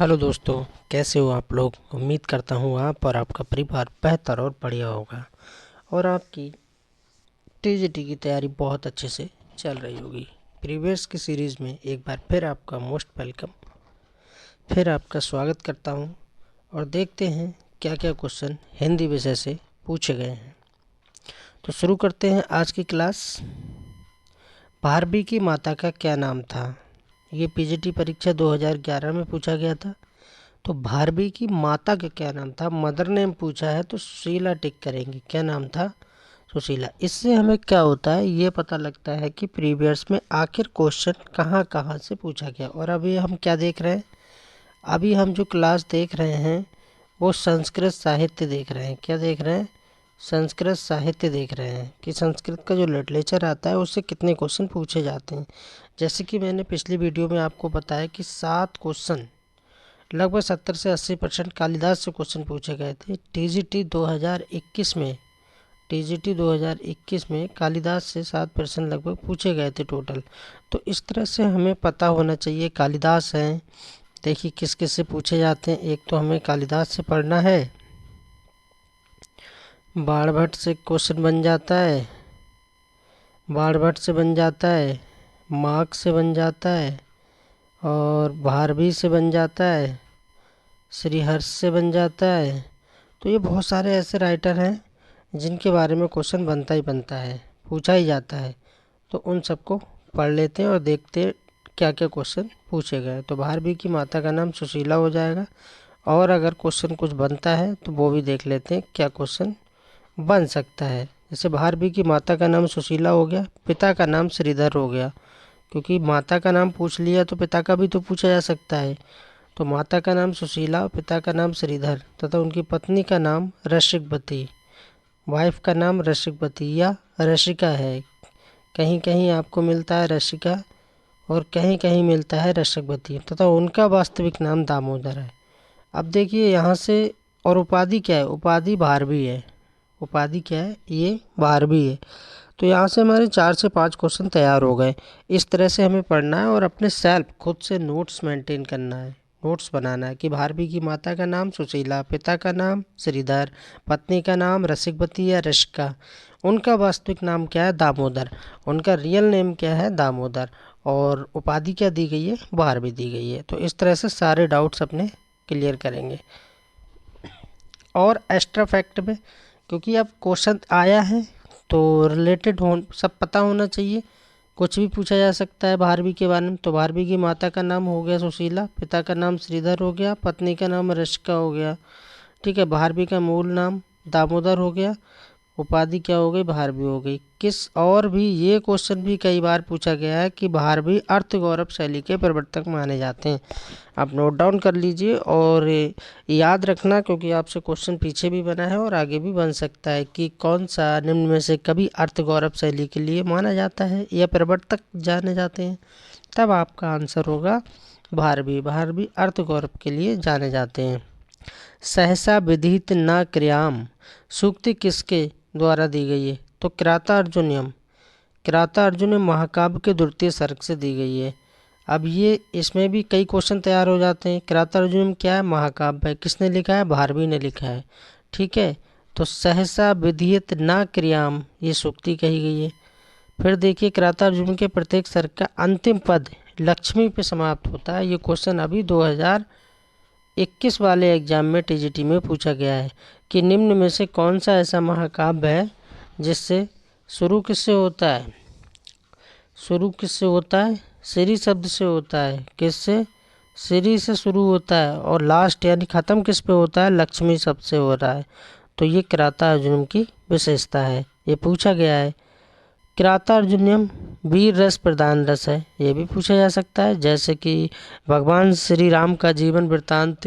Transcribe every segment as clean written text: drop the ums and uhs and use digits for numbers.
Hello दोस्तों, कैसे हो आप लोग। उम्मीद करता हूँ आप और आपका परिवार बेहतर और बढ़िया होगा और आपकी टीजीटी की तैयारी बहुत अच्छे से चल रही होगी। प्रीवियस की सीरीज़ में एक बार फिर आपका मोस्ट वेलकम, फिर आपका स्वागत करता हूँ और देखते हैं क्या क्या क्वेश्चन हिंदी विषय से पूछे गए हैं। तो शुरू करते हैं आज की क्लास। भारबी की माता का क्या नाम था। ये पीजीटी परीक्षा 2011 में पूछा गया था। तो भारबी की माता का क्या नाम था। मदर नेम पूछा है तो सुशीला टिक करेंगे। क्या नाम था? सुशीला। इससे हमें क्या होता है, ये पता लगता है कि प्रीवियस में आखिर क्वेश्चन कहाँ कहाँ से पूछा गया। और अभी हम क्या देख रहे हैं, अभी हम जो क्लास देख रहे हैं वो संस्कृत साहित्य देख रहे हैं। क्या देख रहे हैं? संस्कृत साहित्य देख रहे हैं कि संस्कृत का जो लिटरेचर आता है उससे कितने क्वेश्चन पूछे जाते हैं। जैसे कि मैंने पिछली वीडियो में आपको बताया कि 7 क्वेश्चन, लगभग 70 से 80% कालिदास से क्वेश्चन पूछे गए थे टीजीटी 2021 में। टीजीटी 2021 में कालिदास से 7% लगभग पूछे गए थे टोटल। तो इस तरह से हमें पता होना चाहिए कालिदास हैं। देखिए किस किस से पूछे जाते हैं। एक तो हमें कालिदास से पढ़ना है, बाणभट्ट से क्वेश्चन बन जाता है, बाणभट्ट से बन जाता है, मार्क से बन जाता है और भारवी से बन जाता है, श्रीहर्ष से बन जाता है। तो ये बहुत सारे ऐसे राइटर हैं जिनके बारे में क्वेश्चन बनता ही बनता है, पूछा ही जाता है। तो उन सबको पढ़ लेते हैं और देखते हैं क्या क्या क्वेश्चन पूछे गए। तो भारवी की माता का नाम सुशीला हो जाएगा। और अगर क्वेश्चन कुछ बनता है तो वो भी देख लेते हैं क्या क्वेश्चन बन सकता है। जैसे भारवी की माता का नाम सुशीला हो गया, पिता का नाम श्रीधर हो गया। क्योंकि माता का नाम पूछ लिया तो पिता का भी तो पूछा जा सकता है। तो माता का नाम सुशीला, पिता का नाम श्रीधर तथा उनकी पत्नी का नाम रसिकवती। वाइफ का नाम रसिकवती या रसिका है। कहीं कहीं आपको मिलता है रसिका और कहीं कहीं मिलता है रसिकवती तथा उनका वास्तविक नाम दामोदर है। अब देखिए यहाँ से, और उपाधि क्या है? उपाधि भारवी है। उपाधि क्या है? ये भारवी है। तो यहाँ से हमारे 4 से 5 क्वेश्चन तैयार हो गए। इस तरह से हमें पढ़ना है और अपने सेल्फ खुद से नोट्स मेंटेन करना है, नोट्स बनाना है कि भारवी की माता का नाम सुशीला, पिता का नाम श्रीधर, पत्नी का नाम रसिकवती या रसिका, उनका वास्तविक नाम क्या है? दामोदर, उनका रियल नेम क्या है? दामोदर, और उपाधि क्या दी गई है? भारवी दी गई है। तो इस तरह से सारे डाउट्स अपने क्लियर करेंगे। और एक्स्ट्रा फैक्ट में, क्योंकि अब क्वेश्चन आया है तो रिलेटेड हो, सब पता होना चाहिए। कुछ भी पूछा जा सकता है भारवी के बारे में। तो भारवी की माता का नाम हो गया सुशीला, पिता का नाम श्रीधर हो गया, पत्नी का नाम रसिका हो गया। ठीक है, भारवी का मूल नाम दामोदर हो गया, उपाधि क्या हो गई? भारवी हो गई। किस और भी ये क्वेश्चन भी कई बार पूछा गया है कि भारवी अर्थ गौरव शैली के प्रवर्तक माने जाते हैं। आप नोट डाउन कर लीजिए और याद रखना, क्योंकि आपसे क्वेश्चन पीछे भी बना है और आगे भी बन सकता है कि कौन सा निम्न में से कभी अर्थ गौरव शैली के लिए माना जाता है या प्रवर्तक जाने जाते हैं। तब आपका आंसर होगा भारवी। भारवी अर्थ गौरव के लिए जाने जाते हैं। सहसा विधित न क्रियाम सूक्ति किसके द्वारा दी गई है? तो किराता अर्जुनियम, किराता अर्जुनियम महाकाव्य के द्वितीय सर्ग से दी गई है। अब ये इसमें भी कई क्वेश्चन तैयार हो जाते हैं। किराता अर्जुनियम क्या है? महाकाव्य है। किसने लिखा है? भारवी ने लिखा है। ठीक है, तो सहसा विधियत न क्रियाम ये सूक्ति कही गई है। फिर देखिए किराता अर्जुन के प्रत्येक सर्ग का अंतिम पद लक्ष्मी पे समाप्त होता है। ये क्वेश्चन अभी 2021 वाले एग्जाम में टीजीटी में पूछा गया है कि निम्न में से कौन सा ऐसा महाकाव्य है जिससे शुरू किससे होता है? शुरू किससे होता है? श्री शब्द से होता है। किससे? श्री से शुरू होता है और लास्ट यानी ख़त्म किस पे होता है? लक्ष्मी शब्द से हो रहा है। तो ये किराता अर्जुनम की विशेषता है, ये पूछा गया है। किराता अर्जुनियम वीर रस प्रधान रस है, ये भी पूछा जा सकता है। जैसे कि भगवान श्री राम का जीवन वृत्तांत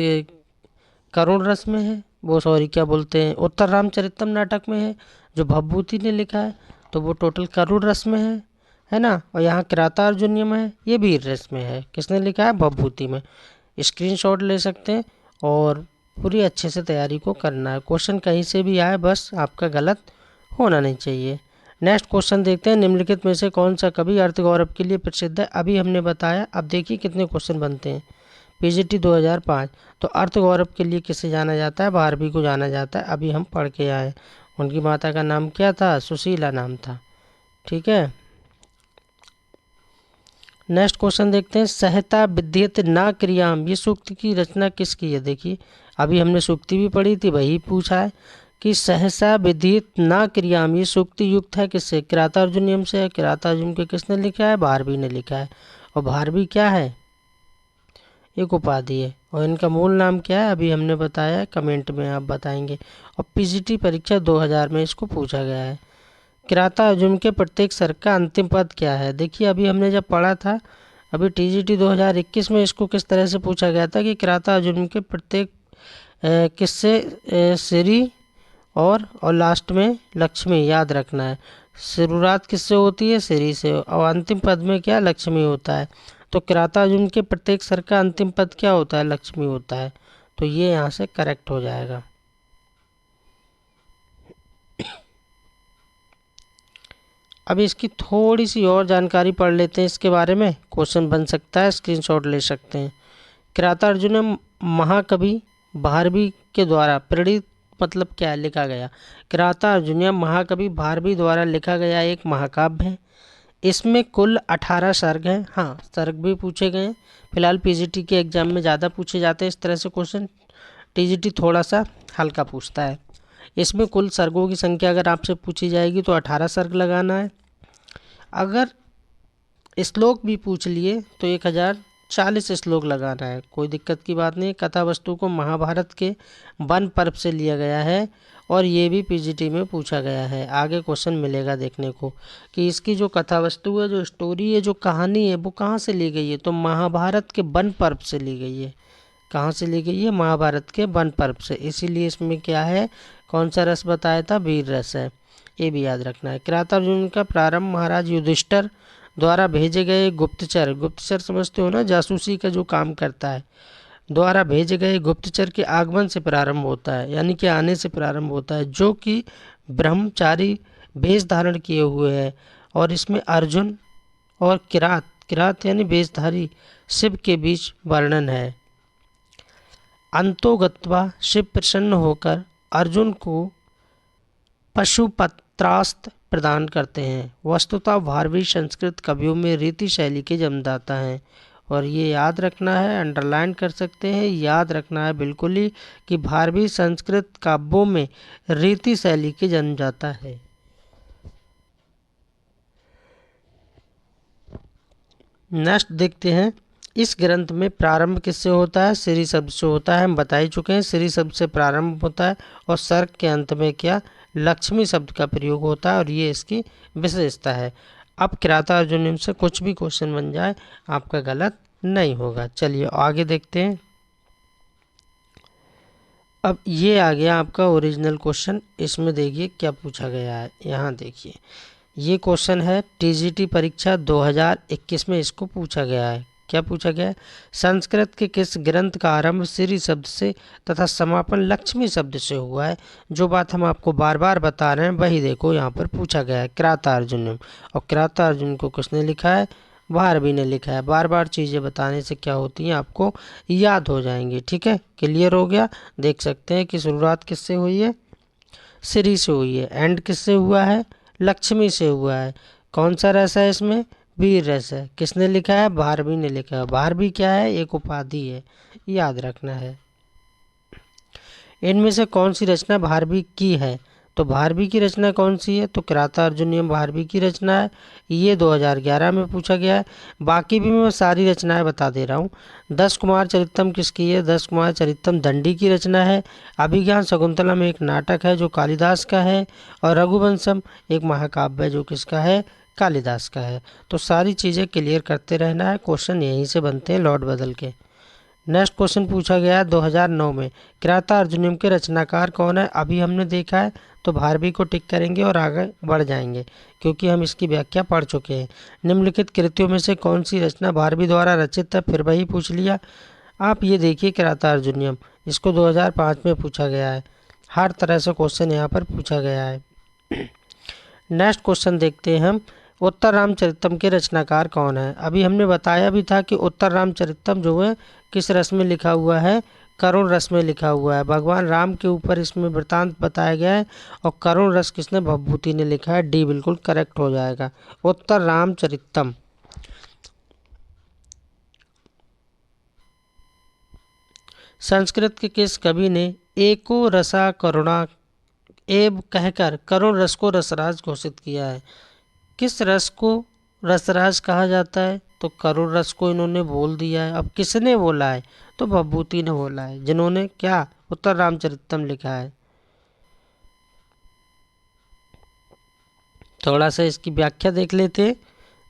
करुण रस में है, वो सॉरी क्या बोलते हैं, उत्तर रामचरितम नाटक में है जो भवभूति ने लिखा है, तो वो टोटल करुण रस में है ना। और यहाँ किराता अर्जुनियम है, ये वीर रस में है। किसने लिखा है? भवभूति में। स्क्रीनशॉट ले सकते हैं और पूरी अच्छे से तैयारी को करना है। क्वेश्चन कहीं से भी आए, बस आपका गलत होना नहीं चाहिए। नेक्स्ट क्वेश्चन देखते हैं। निम्नलिखित में से कौन सा कवि अर्थ गौरव के लिए प्रसिद्ध है? अभी हमने बताया। अब देखिए कितने क्वेश्चन बनते हैं। पीजीटी 2005। तो अर्थ गौरव के लिए किसे जाना जाता है? भारवी को जाना जाता है, अभी हम पढ़ के आए। उनकी माता का नाम क्या था? सुशीला नाम था। ठीक है, नेक्स्ट क्वेश्चन देखते हैं। सहता विद्यते न क्रियाम, ये सूक्त की रचना किसकी है? देखिए अभी हमने सूक्ति भी पढ़ी थी, वही पूछा है कि सहसा विद्यत न क्रियाम, ये सूक्ति युक्त है किससे? किरातार्जुनीयम से। किरातार्जुन के किसने लिखा है? भारवी ने लिखा है। और भारवी क्या है? एक उपाधि है। और इनका मूल नाम क्या है? अभी हमने बताया है, कमेंट में आप बताएंगे। और पीजीटी परीक्षा 2000 में इसको पूछा गया है। किरातार्जुन के प्रत्येक सर्ग का अंतिम पद क्या है? देखिए अभी हमने जब पढ़ा था, अभी टीजीटी 2021 में इसको किस तरह से पूछा गया था कि किरातार्जुन के प्रत्येक किससे श्री और लास्ट में लक्ष्मी, याद रखना है। शुरुआत किससे होती है? श्री से, और अंतिम पद में क्या? लक्ष्मी होता है। तो किरातार्जुन के प्रत्येक स्वर का अंतिम पद क्या होता है? लक्ष्मी होता है। तो ये यहाँ से करेक्ट हो जाएगा। अब इसकी थोड़ी सी और जानकारी पढ़ लेते हैं इसके बारे में, क्वेश्चन बन सकता है, स्क्रीनशॉट ले सकते हैं। किरातार्जुन महाकवि भारवी के द्वारा प्रेरित, मतलब क्या है? लिखा गया। किरातार्जुन महाकवि भारवी द्वारा लिखा गया एक महाकाव्य है। इसमें कुल 18 सर्ग हैं। हाँ, सर्ग भी पूछे गए हैं। फिलहाल पीजीटी के एग्जाम में ज़्यादा पूछे जाते हैं इस तरह से क्वेश्चन, टीजीटी थोड़ा सा हल्का पूछता है। इसमें कुल सर्गों की संख्या अगर आपसे पूछी जाएगी तो 18 सर्ग लगाना है। अगर श्लोक भी पूछ लिए तो 1040 श्लोक लगाना है, कोई दिक्कत की बात नहीं। कथा वस्तु को महाभारत के वन पर्व से लिया गया है और ये भी पीजीटी में पूछा गया है। आगे क्वेश्चन मिलेगा देखने को कि इसकी जो कथा वस्तु है, जो स्टोरी है, जो कहानी है, वो कहाँ से ली गई है? तो महाभारत के वन पर्व से ली गई है। कहाँ से ली गई है? महाभारत के वन पर्व से। इसीलिए इसमें क्या है, कौन सा रस बताया था? वीर रस है, ये भी याद रखना है। किरातार्जुन का प्रारंभ महाराज युधिष्ठिर द्वारा भेजे गए गुप्तचर, गुप्तचर समझते हो ना, जासूसी का जो काम करता है, द्वारा भेजे गए गुप्तचर के आगमन से प्रारंभ होता है, यानी कि आने से प्रारंभ होता है, जो कि ब्रह्मचारी वेश धारण किए हुए है। और इसमें अर्जुन और किरात, किरात यानी वेशधारी शिव के बीच वर्णन है। अंतोगत्वा शिव प्रसन्न होकर अर्जुन को पशुपत्रास्त्र प्रदान करते हैं। वस्तुतः भारवी संस्कृत कवियों में रीति शैली के जन्मदाता हैं। और ये याद रखना है, अंडरलाइन कर सकते हैं, याद रखना है बिल्कुल ही कि भारवी संस्कृत काव्यों में रीति शैली के जन्मदाता है। नेक्स्ट देखते हैं, इस ग्रंथ में प्रारंभ किससे होता है? श्री शब्द से होता है, हम बता ही चुके हैं। श्री शब्द से प्रारंभ होता है और सर्ग के अंत में क्या? लक्ष्मी शब्द का प्रयोग होता है, और ये इसकी विशेषता है। अब किरातार्जुनीय से कुछ भी क्वेश्चन बन जाए आपका गलत नहीं होगा। चलिए आगे देखते हैं। अब ये आ गया आपका ओरिजिनल क्वेश्चन। इसमें देखिए क्या पूछा गया है, यहाँ देखिए ये क्वेश्चन है टीजीटी परीक्षा 2021 में इसको पूछा गया है। क्या पूछा गया है? संस्कृत के किस ग्रंथ का आरंभ श्री शब्द से तथा समापन लक्ष्मी शब्द से हुआ है? जो बात हम आपको बार बार बता रहे हैं वही देखो यहाँ पर पूछा गया है, किरातार्जुनीय। और किरातार्जुन को किसने लिखा है? भारवी ने लिखा है। बार बार चीज़ें बताने से क्या होती हैं, आपको याद हो जाएंगी। ठीक है, क्लियर हो गया। देख सकते हैं कि शुरुआत किससे हुई है? श्री से हुई है। एंड किससे हुआ है? लक्ष्मी से हुआ है। कौन सा रस है इसमें? वीर रस है। किसने लिखा है? भारवी ने लिखा है। भारवी क्या है? एक उपाधि है, याद रखना है। इनमें से कौन सी रचना भारवी की है? तो भारवी की रचना कौन सी है? तो किरातार्जुनीय भारवी की रचना है। ये 2011 में पूछा गया है। बाकी भी मैं सारी रचनाएं बता दे रहा हूँ। 10 कुमार चरितम किसकी है? 10 कुमार चरितम दंडी की रचना है। अभिज्ञान शकुंतलम एक नाटक है जो कालिदास का है। और रघुवंशम एक महाकाव्य है जो किसका है? कालिदास का है। तो सारी चीज़ें क्लियर करते रहना है, क्वेश्चन यहीं से बनते हैं लौट बदल के। नेक्स्ट क्वेश्चन पूछा गया है 2009 में, किरातार्जुनीय के रचनाकार कौन है? अभी हमने देखा है, तो भारवी को टिक करेंगे और आगे बढ़ जाएंगे क्योंकि हम इसकी व्याख्या पढ़ चुके हैं। निम्नलिखित कृतियों में से कौन सी रचना भारवी द्वारा रचित है? फिर वही पूछ लिया। आप ये देखिए किरातार्जुनीय, इसको 2005 में पूछा गया है। हर तरह से क्वेश्चन यहाँ पर पूछा गया है। नेक्स्ट क्वेश्चन देखते हैं हम, उत्तर रामचरितम के रचनाकार कौन है? अभी हमने बताया भी था कि उत्तर रामचरितम जो है किस रस में लिखा हुआ है? करुण रस में लिखा हुआ है। भगवान राम के ऊपर इसमें वृतांत बताया गया है और करुण रस किसने? भवभूति ने लिखा है। डी बिल्कुल करेक्ट हो जाएगा। उत्तर रामचरितम। संस्कृत के किस कवि ने एको रसा करुणा एव कहकर करुण रस को रसराज घोषित किया है? किस रस को रसराज कहा जाता है? तो करुण रस को इन्होंने बोल दिया है। अब किसने बोला है? तो भवभूति ने बोला है, जिन्होंने क्या? उत्तर रामचरितम लिखा है। थोड़ा सा इसकी व्याख्या देख लेते हैं।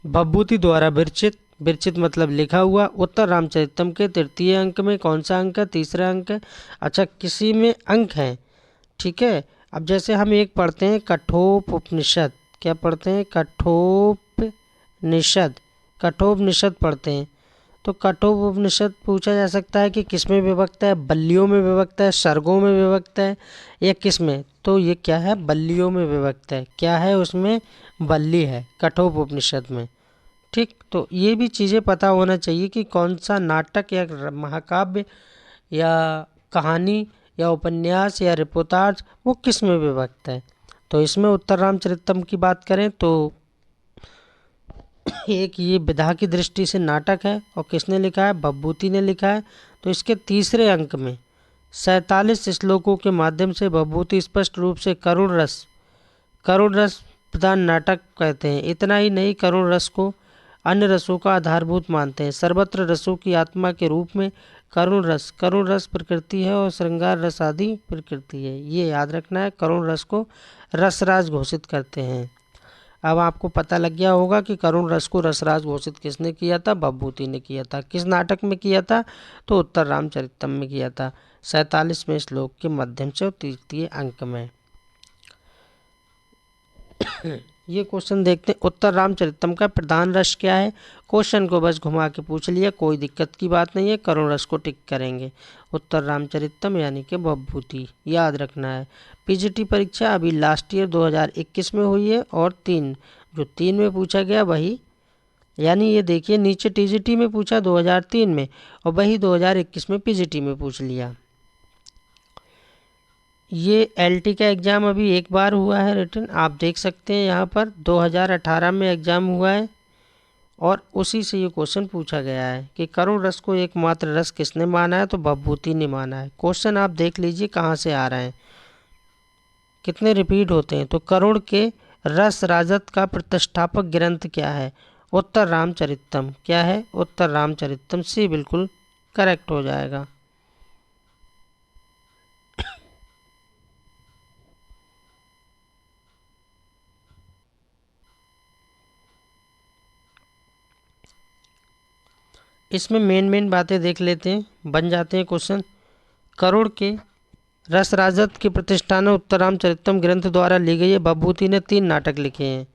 भवभूति द्वारा विरचित, विरचित मतलब लिखा हुआ। उत्तर रामचरितम के तृतीय अंक में कौन सा अंक है? तीसरा अंक है। अच्छा, किसी में अंक है, ठीक है। अब जैसे हम एक पढ़ते हैं कठोपनिषद, क्या पढ़ते हैं? कठोपनिषद, कठोपनिषद पढ़ते हैं। तो कठोपनिषद पूछा जा सकता है कि किस में विभक्त है? बल्लियों में विभक्त है, सर्गों में विभक्त है, या किस में? तो ये क्या है? बल्लियों में विभक्त है। क्या है उसमें? बल्ली है कठोपनिषद में। ठीक, तो ये भी चीज़ें पता होना चाहिए कि कौन सा नाटक या महाकाव्य या कहानी या उपन्यास या रिपोर्टाज वो किस में विभक्त है। तो इसमें उत्तर रामचरितम की बात करें तो एक ये विधा की दृष्टि से नाटक है और किसने लिखा है? भवभूति ने लिखा है। तो इसके तीसरे अंक में 47 श्लोकों के माध्यम से भवभूति स्पष्ट रूप से करुण रस प्रधान नाटक कहते हैं। इतना ही नहीं, करुण रस को अन्य रसों का आधारभूत मानते हैं। सर्वत्र रसों की आत्मा के रूप में करुण रस प्रकृति है और श्रृंगार रस आदि प्रकृति है। ये याद रखना है। करुण रस को रसराज घोषित करते हैं। अब आपको पता लग गया होगा कि करुण रस को रसराज घोषित किसने किया था? भवभूति ने किया था। किस नाटक में किया था? तो उत्तर रामचरितम में किया था, 47वें श्लोक के माध्यम से और तृतीय अंक में। ये क्वेश्चन देखते हैं। उत्तर रामचरितम का प्रधान रस क्या है? क्वेश्चन को बस घुमा के पूछ लिया, कोई दिक्कत की बात नहीं है। करुण रस को टिक करेंगे। उत्तर रामचरितम यानी कि भवभूति याद रखना है। पीजीटी परीक्षा अभी लास्ट ईयर 2021 में हुई है और 3 में पूछा गया वही, यानी ये देखिए नीचे टीजीटी में पूछा 2003 में और वही 2021 में पीजीटी में पूछ लिया। ये एलटी का एग्ज़ाम अभी एक बार हुआ है रिटर्न, आप देख सकते हैं यहाँ पर 2018 में एग्ज़ाम हुआ है और उसी से ये क्वेश्चन पूछा गया है कि करुण रस को एकमात्र रस किसने माना है? तो भवभूति ने माना है। क्वेश्चन आप देख लीजिए कहाँ से आ रहे हैं, कितने रिपीट होते हैं। तो करुण के रस राजत का प्रतिष्ठापक ग्रंथ क्या है? उत्तर रामचरितम। क्या है? उत्तर रामचरितम। सी बिल्कुल करेक्ट हो जाएगा। इसमें मेन बातें देख लेते हैं, बन जाते हैं क्वेश्चन। करुण के रस राजत की प्रतिष्ठान उत्तर रामचरितम ग्रंथ द्वारा ली गई है। भवभूति ने 3 नाटक लिखे हैं।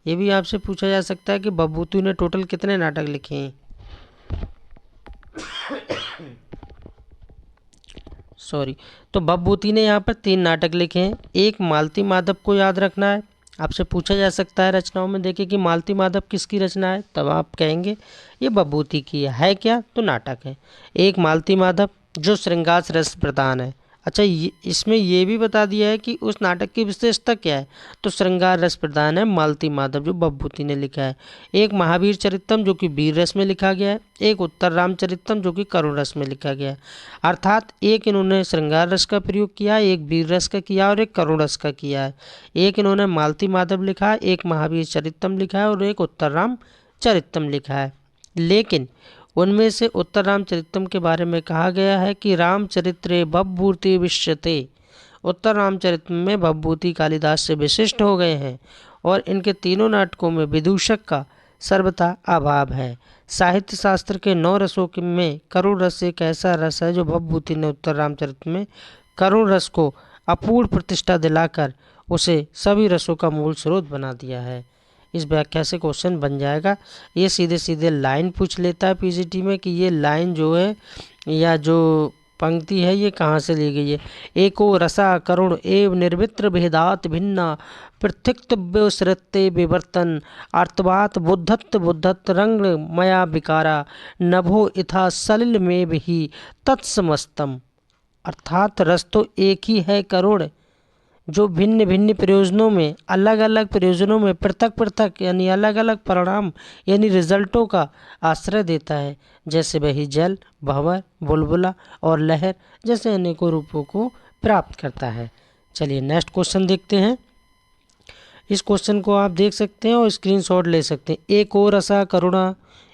ये भी आपसे पूछा जा सकता है कि भवभूति ने टोटल कितने नाटक लिखे हैं। सॉरी, तो भवभूति ने यहाँ पर 3 नाटक लिखे हैं। एक मालती माधव को याद रखना है। आपसे पूछा जा सकता है रचनाओं में देखिए कि मालती माधव किसकी रचना है, तब आप कहेंगे ये भवभूति की है क्या? तो नाटक है। एक मालती माधव जो श्रृंगार रस प्रधान है। अच्छा, इसमें ये भी बता दिया है कि उस नाटक की विशेषता क्या है, तो श्रृंगार रस प्रधान है मालती माधव जो भवभूति ने लिखा है। एक महावीर चरितम जो कि वीर रस में लिखा गया है। एक उत्तर रामचरितम जो कि करुण रस में लिखा गया है। अर्थात एक इन्होंने श्रृंगार रस का प्रयोग किया, एक वीर रस का किया और एक करुण रस का किया है। एक इन्होंने मालती माधव लिखा है, एक महावीर चरितम लिखा है और एक उत्तर रामचरितम लिखा है। लेकिन उनमें से उत्तर रामचरितम के बारे में कहा गया है कि रामचरित्रे भवभूति विश्यते। उत्तर रामचरित में भवभूति कालिदास से विशिष्ट हो गए हैं और इनके तीनों नाटकों में विदूषक का सर्वथा अभाव है। साहित्य शास्त्र के 9 रसों में करुण रस एक ऐसा रस है जो भवभूति ने उत्तर रामचरित में करुण रस को अपूर्ण प्रतिष्ठा दिलाकर उसे सभी रसों का मूल स्रोत बना दिया है। इस व्याख्या से क्वेश्चन बन जाएगा। ये सीधे सीधे लाइन पूछ लेता है पीजीटी में कि ये लाइन जो है या जो पंक्ति है ये कहाँ से ली गई है। एको रसा करुण एव निर्वित्र भेदात भिन्ना पृथक्तव्य सृत्ते विवर्तन अर्थवात बुद्धत्व रंग मया विकारा नभो इथा सलिल में भी तत्समस्तम। अर्थात रस तो एक ही है करुण, जो भिन्न भिन्न प्रयोजनों में अलग अलग प्रयोजनों में पृथक पृथक यानी अलग अलग परिणाम यानी रिजल्टों का आश्रय देता है, जैसे वही जल, भंवर, बुलबुला और लहर जैसे अनेकों रूपों को प्राप्त करता है। चलिए नेक्स्ट क्वेश्चन देखते हैं। इस क्वेश्चन को आप देख सकते हैं और स्क्रीनशॉट ले सकते हैं। एक और रसा करुणा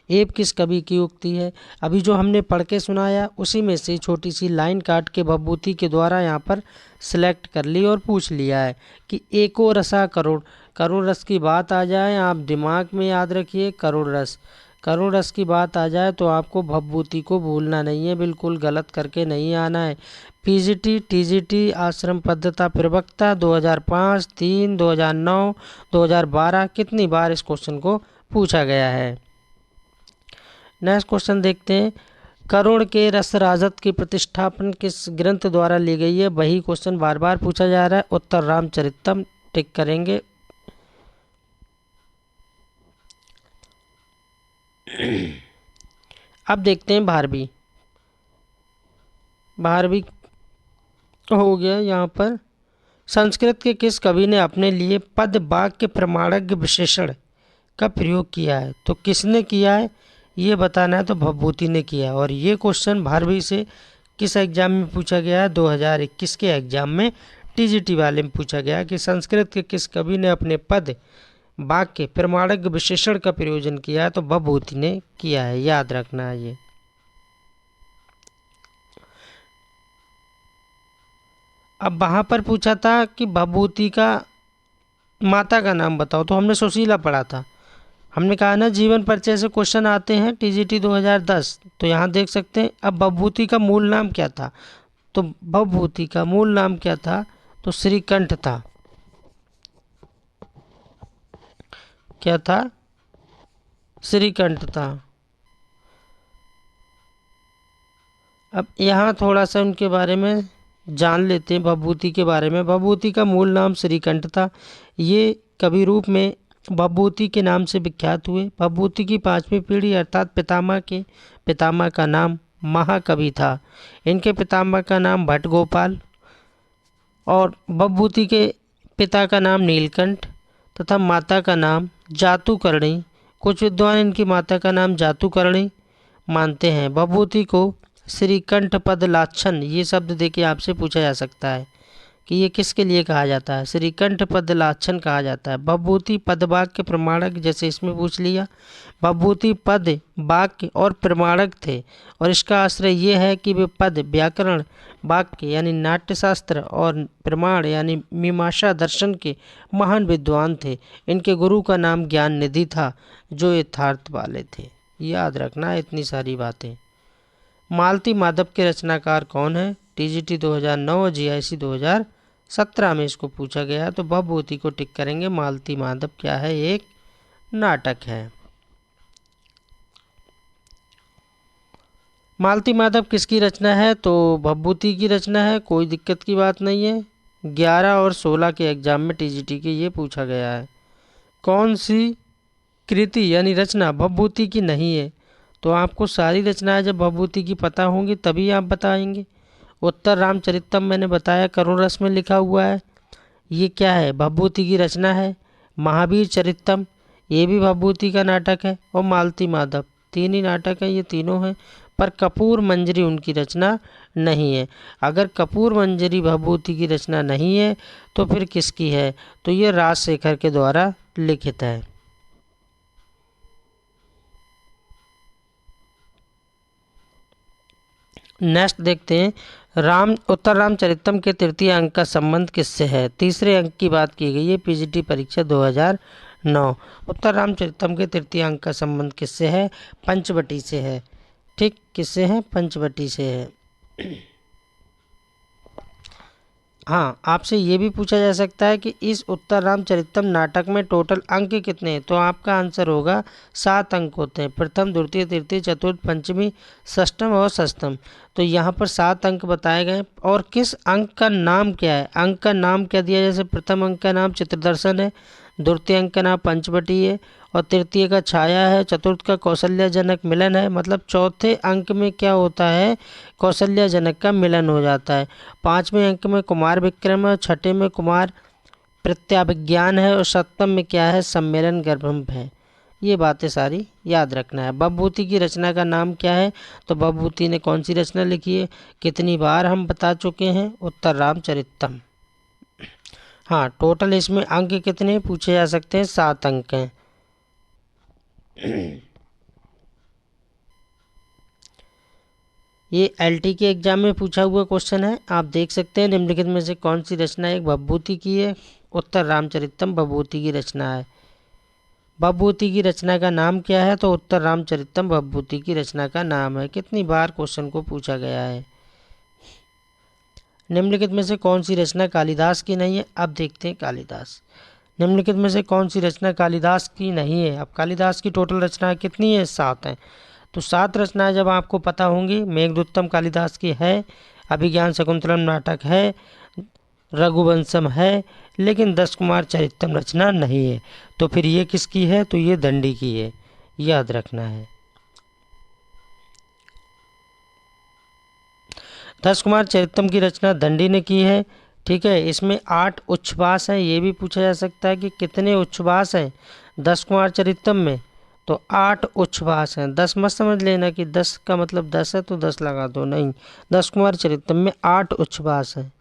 एव किस कवि की उक्ति है। अभी जो हमने पढ़ के सुनाया उसी में से छोटी सी लाइन काट के भवभूति के द्वारा यहाँ पर सिलेक्ट कर ली और पूछ लिया है कि एको रसा करुण, करुण रस की बात आ जाए आप दिमाग में याद रखिए करुण रस की बात आ जाए तो आपको भवभूति को भूलना नहीं है, बिल्कुल गलत करके नहीं आना है। पीजीटी टीजीटी आश्रम पद्धता प्रवक्ता 2005, 3, 2009, 2012 कितनी बार इस क्वेश्चन को पूछा गया है। नेक्स्ट क्वेश्चन देखते हैं। करुण के रस राजत की प्रतिष्ठापन किस ग्रंथ द्वारा ली गई है। वही क्वेश्चन बार बार पूछा जा रहा है। उत्तर रामचरितम टिक करेंगे। अब देखते हैं भारवी हो गया। यहाँ पर संस्कृत के किस कवि ने अपने लिए पद वाक्य प्रमाणज्ञ विशेषण का प्रयोग किया है। तो किसने किया है ये बताना है, तो भवभूति ने किया। और ये क्वेश्चन भारवी से किस एग्जाम में पूछा गया है, 2021 के एग्जाम में टीजीटी वाले में पूछा गया कि संस्कृत के किस कवि ने अपने पद वाक्य प्रमाणज्ञ विशेषण का प्रयोजन किया है। तो भवभूति ने किया है, याद रखना है ये। अब वहाँ पर पूछा था कि भवभूति का माता का नाम बताओ, तो हमने सुशीला पढ़ा था। हमने कहा ना जीवन परिचय से क्वेश्चन आते हैं टीजीटी 2010, तो यहाँ देख सकते हैं। अब भवभूति का मूल नाम क्या था, तो भवभूति का मूल नाम क्या था, तो श्रीकंठ था। क्या था, श्रीकंठ था। अब यहाँ थोड़ा सा उनके बारे में जान लेते हैं, भवभूति के बारे में। भवभूति का मूल नाम श्रीकंठ था। ये कवि रूप में भवभूति के नाम से विख्यात हुए। भवभूति की 5वीं पीढ़ी अर्थात पितामह का नाम महाकवि था। इनके पितामह का नाम भट्ट गोपाल और भवभूति के पिता का नाम नीलकंठ तथा माता का नाम जातुकर्णी। कुछ विद्वान इनकी माता का नाम जातुकर्णी मानते हैं। भवभूति को श्रीकंठ पद लाछन ये शब्द देके आपसे पूछा जा सकता है कि ये किसके लिए कहा जाता है। श्रीकंठ पद लाछन कहा जाता है। भवभूति पद वाक्य प्रमाणक, जैसे इसमें पूछ लिया। भवभूति पद वाक्य और प्रमाणक थे और इसका आश्रय ये है कि वे पद व्याकरण वाक्य यानी नाट्यशास्त्र और प्रमाण यानी मीमांसा दर्शन के महान विद्वान थे। इनके गुरु का नाम ज्ञान निधि था जो यथार्थ वाले थे। याद रखना इतनी सारी बातें। मालती माधव के रचनाकार कौन है। टीजीटी 2009 और जीआईसी 2017 में इसको पूछा गया, तो भवभूति को टिक करेंगे। मालती माधव क्या है, एक नाटक है। मालती माधव किसकी रचना है, तो भवभूति की रचना है, कोई दिक्कत की बात नहीं है। 11 और 16 के एग्जाम में टीजीटी के ये पूछा गया है। कौन सी कृति यानी रचना भवभूति की नहीं है, तो आपको सारी रचनाएं जब भवभूति की पता होंगी तभी आप बताएंगे। उत्तर रामचरितम मैंने बताया करुण रस में लिखा हुआ है, ये क्या है, भवभूति की रचना है। महावीर चरितम ये भी भवभूति का नाटक है। और मालती माधव, 3 ही नाटक हैं, ये तीनों हैं। पर कपूर मंजरी उनकी रचना नहीं है। अगर कपूर मंजरी भवभूति की रचना नहीं है तो फिर किसकी है, तो ये राजशेखर के द्वारा लिखित है। नेक्स्ट देखते हैं। उत्तर रामचरितम के तृतीय अंक का संबंध किससे है। तीसरे अंक की बात की गई है पीजीटी परीक्षा 2009। उत्तर रामचरितम के तृतीय अंक का संबंध किससे है, पंचवटी से है। ठीक, किससे है, पंचवटी से है। हाँ, आपसे ये भी पूछा जा सकता है कि इस उत्तर रामचरितम नाटक में टोटल अंक कितने हैं, तो आपका आंसर होगा 7 अंक होते हैं। प्रथम, द्वितीय, तृतीय, चतुर्थ, पंचमी, षष्ठम और सप्तम। तो यहाँ पर 7 अंक बताए गए। और किस अंक का नाम क्या है, अंक का नाम क्या दिया, जैसे प्रथम अंक का नाम चित्रदर्शन है, द्वितीय अंक का नाम पंचवटी है, और तृतीय का छाया है, चतुर्थ का कौशल्याजनक मिलन है। मतलब चौथे अंक में क्या होता है, कौशल्याजनक का मिलन हो जाता है। पाँचवें अंक में कुमार विक्रम है, छठे में कुमार प्रत्याभिज्ञान है, और सप्तम में क्या है, सम्मेलन गर्भम है। ये बातें सारी याद रखना है। बभूति की रचना का नाम क्या है, तो बभूति ने कौन सी रचना लिखी है, कितनी बार हम बता चुके हैं, उत्तर रामचरितम। हाँ, टोटल इसमें अंक कितने पूछे जा सकते हैं, 7 अंक हैं। ये एलटी के एग्जाम में पूछा हुआ क्वेश्चन है, आप देख सकते हैं। निम्नलिखित में से कौन सी रचना एक बभूति की है, उत्तर रामचरितम बभूति की रचना है। बभूति की रचना का नाम क्या है, तो उत्तर रामचरितम बभूति की रचना का नाम है। कितनी बार क्वेश्चन को पूछा गया है। निम्नलिखित में से कौन सी रचना कालिदास की नहीं है, अब देखते हैं कालिदास। निम्नलिखित में से कौन सी रचना कालिदास की नहीं है। अब कालिदास की टोटल रचनाएं कितनी है, 7 हैं। तो 7 रचनाएं जब आपको पता होंगी, मेघदूतम कालिदास की है, अभिज्ञान शकुंतलम नाटक है, रघुवंशम है, लेकिन 10 कुमार चरितम रचना नहीं है। तो फिर ये किसकी है, तो ये दंडी की है, याद रखना है। 10 कुमार चरितम की रचना दंडी ने की है। ठीक है, इसमें 8 उच्छ्वास हैं। ये भी पूछा जा सकता है कि कितने उच्छ्वास हैं 10 कुमार चरितम में, तो 8 उच्छ्वास हैं। 10 मत समझ लेना कि 10 का मतलब 10 है तो 10 लगा दो, नहीं। 10 कुमार चरितम में 8 उच्छ्वास हैं।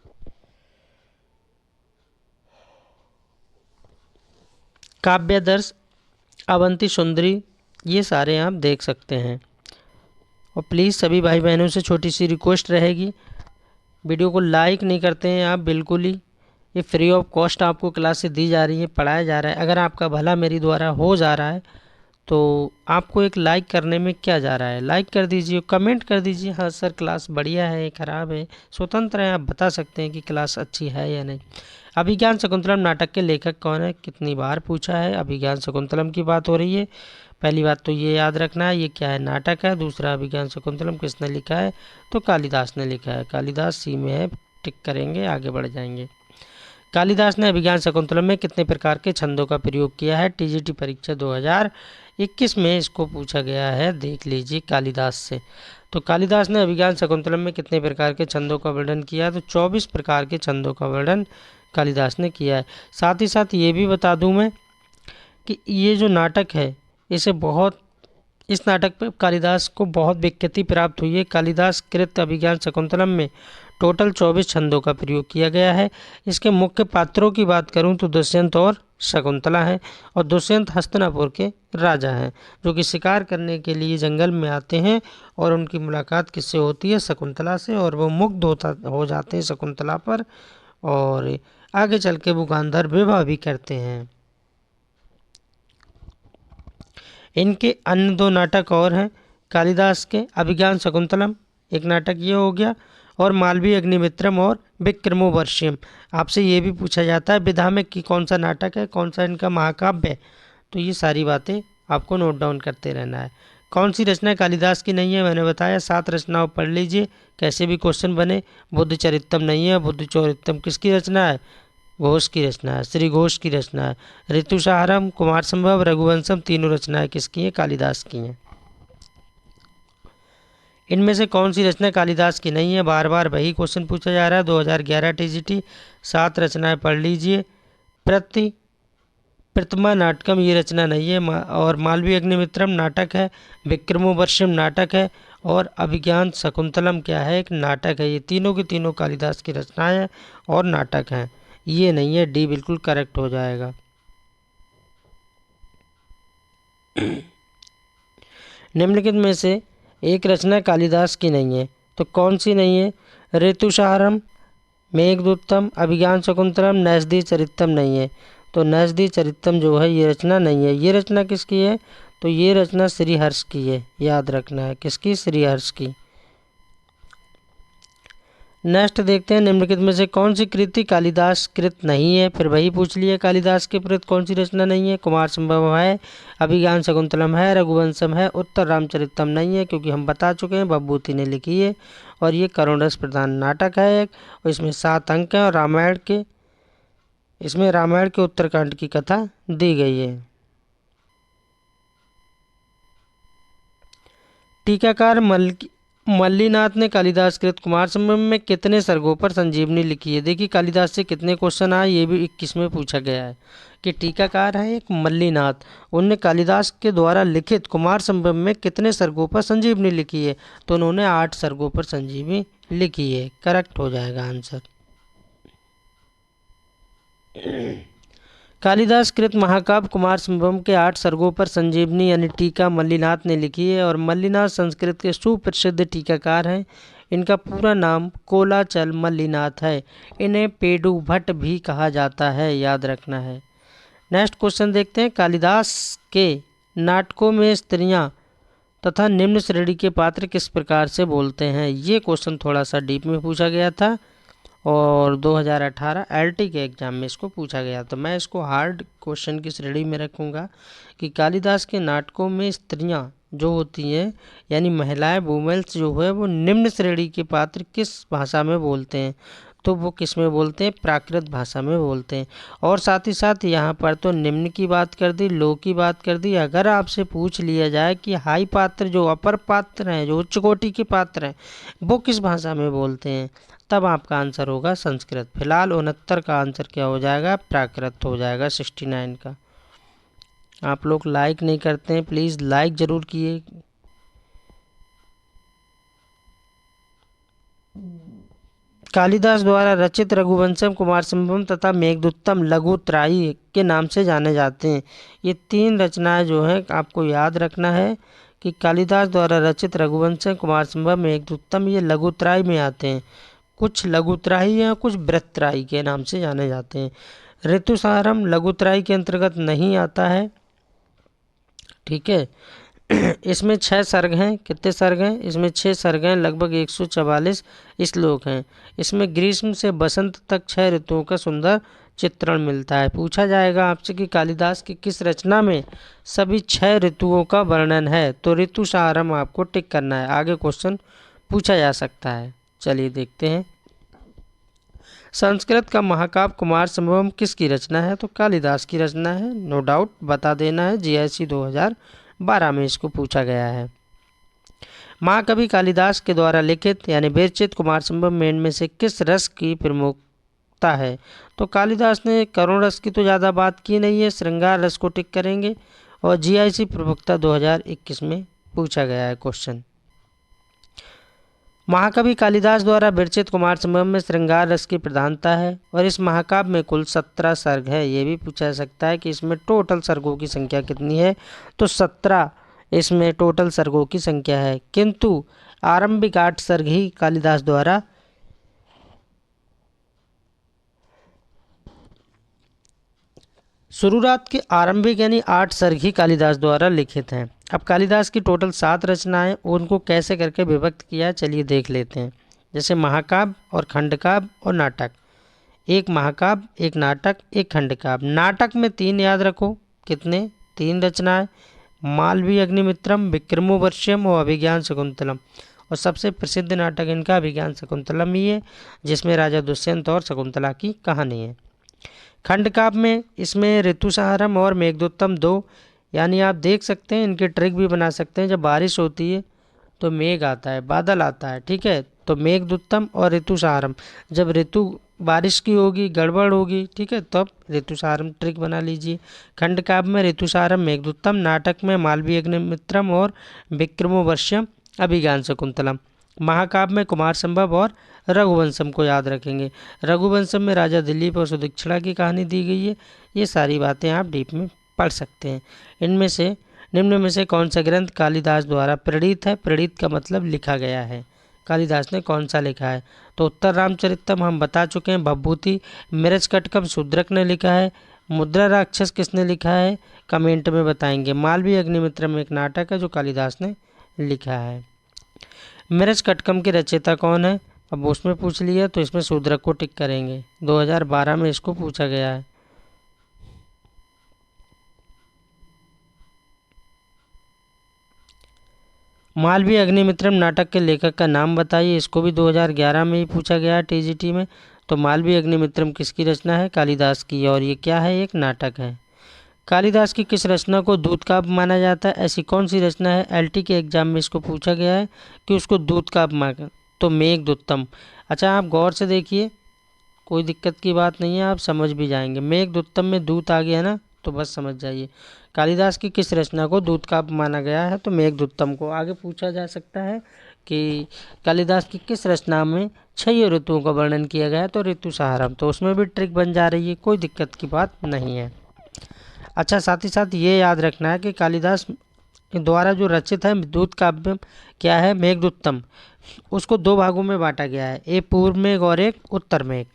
काव्यादर्श, अवंती सुंदरी, ये सारे आप देख सकते हैं। और प्लीज़ सभी भाई बहनों से छोटी सी रिक्वेस्ट रहेगी, वीडियो को लाइक नहीं करते हैं आप बिल्कुल ही। ये फ्री ऑफ कॉस्ट आपको क्लासेस दी जा रही हैं, पढ़ाया जा रहा है। अगर आपका भला मेरी द्वारा हो जा रहा है तो आपको एक लाइक करने में क्या जा रहा है, लाइक कर दीजिए, कमेंट कर दीजिए, हाँ सर क्लास बढ़िया है, ख़राब है, स्वतंत्र हैं, आप बता सकते हैं कि क्लास अच्छी है या नहीं। अभिज्ञान शकुंतलम नाटक के लेखक कौन है, कितनी बार पूछा है। अभिज्ञान शकुंतलम की बात हो रही है। पहली बात तो ये याद रखना है, ये क्या है, नाटक है। दूसरा, अभिज्ञान शकुंतलम किसने लिखा है, तो कालिदास ने लिखा है। कालिदास सी में है, टिक करेंगे, आगे बढ़ जाएंगे। कालिदास ने अभिज्ञान शकुंतलम में कितने प्रकार के छंदों का प्रयोग किया है, टीजीटी परीक्षा 2021 में इसको पूछा गया है, देख लीजिए कालिदास से। तो कालिदास ने अभिज्ञान शकुंतलम में कितने प्रकार के छंदों का वर्णन किया, तो 24 प्रकार के छंदों का वर्णन कालिदास ने किया है। साथ ही साथ ये भी बता दूं मैं कि ये जो नाटक है, इस नाटक पे कालिदास को बहुत विख्याति प्राप्त हुई है। कालिदास कृत अभिज्ञान शकुंतलम में टोटल 24 छंदों का प्रयोग किया गया है। इसके मुख्य पात्रों की बात करूं तो दुष्यंत और शकुंतला है। और दुष्यंत हस्तिनापुर के राजा हैं, जो कि शिकार करने के लिए जंगल में आते हैं, और उनकी मुलाकात किससे होती है, शकुंतला से, और वो मुग्ध हो जाते हैं शकुंतला पर, और आगे चल के वो गांधर्व विवाह भी करते हैं। इनके अन्य 2 नाटक और हैं कालिदास के, अभिज्ञान शकुंतलम एक नाटक ये हो गया, और मालवीय अग्निमित्रम और विक्रमोर्वशीयम। आपसे ये भी पूछा जाता है विधा में कि कौन सा नाटक है, कौन सा इनका महाकाव्य है, तो ये सारी बातें आपको नोट डाउन करते रहना है। कौन सी रचना कालिदास की नहीं है, मैंने बताया 7 रचनाओं पढ़ लीजिए, कैसे भी क्वेश्चन बने। बुद्ध चरितम नहीं है, बुद्ध चरितम किसकी रचना है, घोष की रचना है, श्री घोष की रचना है। ऋतुसारम, कुमार संभव, रघुवंशम, तीनों रचनाएं किसकी हैं, कालिदास की हैं। इनमें से कौन सी रचना कालिदास की नहीं है, बार बार वही क्वेश्चन पूछा जा रहा है। 2011 टीजीटी 7 रचनाएं पढ़ लीजिए। प्रतिमा नाटकम ये रचना नहीं है, और मालवीय अग्निमित्रम नाटक है, विक्रमोर्वशीयम नाटक है, और अभिज्ञान शकुंतलम क्या है, एक नाटक है। ये तीनों की तीनों कालिदास की रचनाएं हैं और नाटक हैं, ये नहीं है। डी बिल्कुल करेक्ट हो जाएगा। निम्नलिखित में से एक रचना कालिदास की नहीं है, तो कौन सी नहीं है, ऋतुसारम, मेघदूतम, अभिज्ञान शकुंतलम, नैषधि चरितम नहीं है। तो नैषधि चरितम जो है ये रचना नहीं है। ये रचना किसकी है, तो ये रचना श्रीहर्ष की है, याद रखना है, किसकी, श्रीहर्ष की। नेक्स्ट देखते हैं, निम्नलिखित में से कौन सी कृति कालिदास कृत नहीं है। फिर वही पूछ लिया, कालिदास के कृत कौन सी रचना नहीं है। कुमार संभव है, अभिज्ञान शकुंतलम है, रघुवंशम है, उत्तर रामचरितम नहीं है क्योंकि हम बता चुके हैं भवभूति ने लिखी है और ये करुण रस प्रधान नाटक है एक, और इसमें 7 अंक हैं और इसमें रामायण के उत्तरकांड की कथा दी गई है। टीकाकार मल्लीनाथ ने कालिदास कृत कुमार संभव में कितने सर्गों पर संजीवनी लिखी है। देखिए कालिदास से कितने क्वेश्चन आए, ये भी 21 में पूछा गया है कि टीकाकार है एक मल्लीनाथ, उनने कालिदास के द्वारा लिखित कुमार संभव में कितने सर्गों पर संजीवनी लिखी है, तो उन्होंने 8 सर्गों पर संजीवनी लिखी है। करेक्ट हो जाएगा आंसर। कालिदास कृत महाकाव्य कुमार संभवम के 8 सर्गों पर संजीवनी यानी टीका मल्लीनाथ ने लिखी है और मल्लीनाथ संस्कृत के सुप्रसिद्ध टीकाकार हैं। इनका पूरा नाम कोलाचल मल्लीनाथ है। इन्हें पेडु भट्ट भी कहा जाता है, याद रखना है। नेक्स्ट क्वेश्चन देखते हैं, कालिदास के नाटकों में स्त्रियां तथा निम्न श्रेणी के पात्र किस प्रकार से बोलते हैं। ये क्वेश्चन थोड़ा सा डीप में पूछा गया था और 2018 एलटी के एग्ज़ाम में इसको पूछा गया, तो मैं इसको हार्ड क्वेश्चन की श्रेणी में रखूँगा कि कालिदास के नाटकों में स्त्रियां जो होती हैं यानी महिलाएं वुमेन्स जो है वो निम्न श्रेणी के पात्र किस भाषा में बोलते हैं, तो वो किस में बोलते हैं, प्राकृत भाषा में बोलते हैं। और साथ ही साथ यहाँ पर तो निम्न की बात कर दी, लो की बात कर दी। अगर आपसे पूछ लिया जाए कि हाई पात्र जो अपर पात्र हैं, जो उच्च कोटि के पात्र हैं, वो किस भाषा में बोलते हैं, तब आपका आंसर होगा संस्कृत। फिलहाल 69 का आंसर क्या हो जाएगा, प्राकृत हो जाएगा 69 का। आप लोग लाइक नहीं करते हैं, प्लीज़ लाइक ज़रूर किए। कालिदास द्वारा रचित रघुवंशम कुमार संभवम तथा मेघदूतम लघुत्राई के नाम से जाने जाते हैं। ये 3 रचनाएं जो हैं आपको याद रखना है कि कालिदास द्वारा रचित रघुवंशम कुमार संभव मेघदूतम ये लघुत्राई में आते हैं। कुछ लघुत्राई हैं, कुछ वृत्तराई के नाम से जाने जाते हैं। ऋतुसारम लघुत्राई के अंतर्गत नहीं आता है, ठीक है। इसमें 6 सर्ग हैं। कितने सर्ग हैं इसमें? 6 सर्ग हैं, लगभग 144 श्लोक हैं। इसमें ग्रीष्म से बसंत तक 6 ऋतुओं का सुंदर चित्रण मिलता है। पूछा जाएगा आपसे कि कालिदास की किस रचना में सभी 6 ऋतुओं का वर्णन है, तो ऋतुसारम आपको टिक करना है। आगे क्वेश्चन पूछा जा सकता है। चलिए देखते हैं, संस्कृत का महाकाव्य कुमार संभवम किसकी रचना है, तो कालिदास की रचना है, नो डाउट बता देना है। जीआईसी 2012 में इसको पूछा गया है। महाकवि कालिदास के द्वारा लिखित यानी विरचित कुमार संभव में इनमें से किस रस की प्रमुखता है, तो कालिदास ने करुण रस की तो ज़्यादा बात की नहीं है, श्रृंगार रस को टिक करेंगे। और जीआईसी प्रवक्ता 2021 में पूछा गया है क्वेश्चन। महाकवि कालिदास द्वारा विरचित कुमार संभव में श्रृंगार रस की प्रधानता है और इस महाकाव्य में कुल 17 सर्ग है। ये भी पूछा जा सकता है कि इसमें टोटल सर्गों की संख्या कितनी है, तो 17 इसमें टोटल सर्गों की संख्या है, किंतु आरंभिक 8 सर्ग ही कालिदास द्वारा शुरुआत के आरंभिक यानी 8 सर्ग ही कालिदास द्वारा लिखित हैं। अब कालिदास की टोटल 7 रचनाएं, उनको कैसे करके विभक्त किया चलिए देख लेते हैं। जैसे महाकाव्य और खंडकाव्य और नाटक, एक महाकाव्य, एक नाटक, एक खंडकाव्य। नाटक में 3 याद रखो, कितने? 3 रचनाएं, मालवीय अग्निमित्रम, विक्रमोर्वश्यम और अभिज्ञान शकुंतलम। और सबसे प्रसिद्ध नाटक इनका अभिज्ञान शकुंतलम ही है, जिसमें राजा दुष्यंत और शकुंतला की कहानी है। खंडकाव्य में इसमें ऋतुसारम और मेघदूतम 2, यानी आप देख सकते हैं, इनके ट्रिक भी बना सकते हैं। जब बारिश होती है तो मेघ आता है, बादल आता है, ठीक है, तो मेघदूतम और ऋतुसारम। जब ऋतु बारिश की होगी, गड़बड़ होगी, ठीक है, तब ऋतुसारम ट्रिक बना लीजिए। खंडकाव्य में ऋतुसारम मेघदूतम, नाटक में मालवीय अग्निमित्रम और विक्रमोर्वश्यम अभिज्ञान शकुंतलम। महाकाव्य में कुमार संभव और रघुवंशम को याद रखेंगे। रघुवंशम में राजा दिलीप और सुदीक्षणा की कहानी दी गई है। ये सारी बातें आप डीप में पढ़ सकते हैं। इनमें से निम्न में से कौन सा ग्रंथ कालिदास द्वारा प्रणीत है? प्रणीत का मतलब लिखा गया है। कालिदास ने कौन सा लिखा है? तो उत्तर रामचरितम हम बता चुके हैं, भवभूति। मिरज कटकम शूद्रक ने लिखा है। मुद्रा राक्षस किसने लिखा है? कमेंट में बताएंगे। मालवीय अग्निमित्रम एक नाटक है जो कालिदास ने लिखा है। मिरज कटकम के रचयिता कौन है? अब उसमें पूछ लिया तो इसमें शूद्रक को टिक करेंगे। 2012 में इसको पूछा गया है। मालवीय अग्निमित्रम नाटक के लेखक का नाम बताइए। इसको भी 2011 में ही पूछा गया है टीजीटी में। तो मालवीय अग्निमित्रम किसकी रचना है? कालिदास की। और ये क्या है? एक नाटक है। कालिदास की किस रचना को दूत काव्य माना जाता है? ऐसी कौन सी रचना है? एलटी के एग्जाम में इसको पूछा गया है कि उसको दूत काव्य माना। तो मेघदूतम। अच्छा, आप गौर से देखिए, कोई दिक्कत की बात नहीं है, आप समझ भी जाएंगे। मेघदूतम में दूत आ गया ना, तो बस समझ जाइए। कालिदास की किस रचना को दूत काव्य माना गया है? तो मेघदूतम को। आगे पूछा जा सकता है कि कालिदास की किस रचना में 6 ऋतुओं का वर्णन किया गया है? तो ऋतुसंहारम। तो उसमें भी ट्रिक बन जा रही है, कोई दिक्कत की बात नहीं है। अच्छा, साथ ही साथ ये याद रखना है कि कालिदास द्वारा जो रचित है दूत काव्य क्या है? मेघदूतम। उसको 2 भागों में बांटा गया है, एक पूर्व मेघ और एक उत्तर मेघ।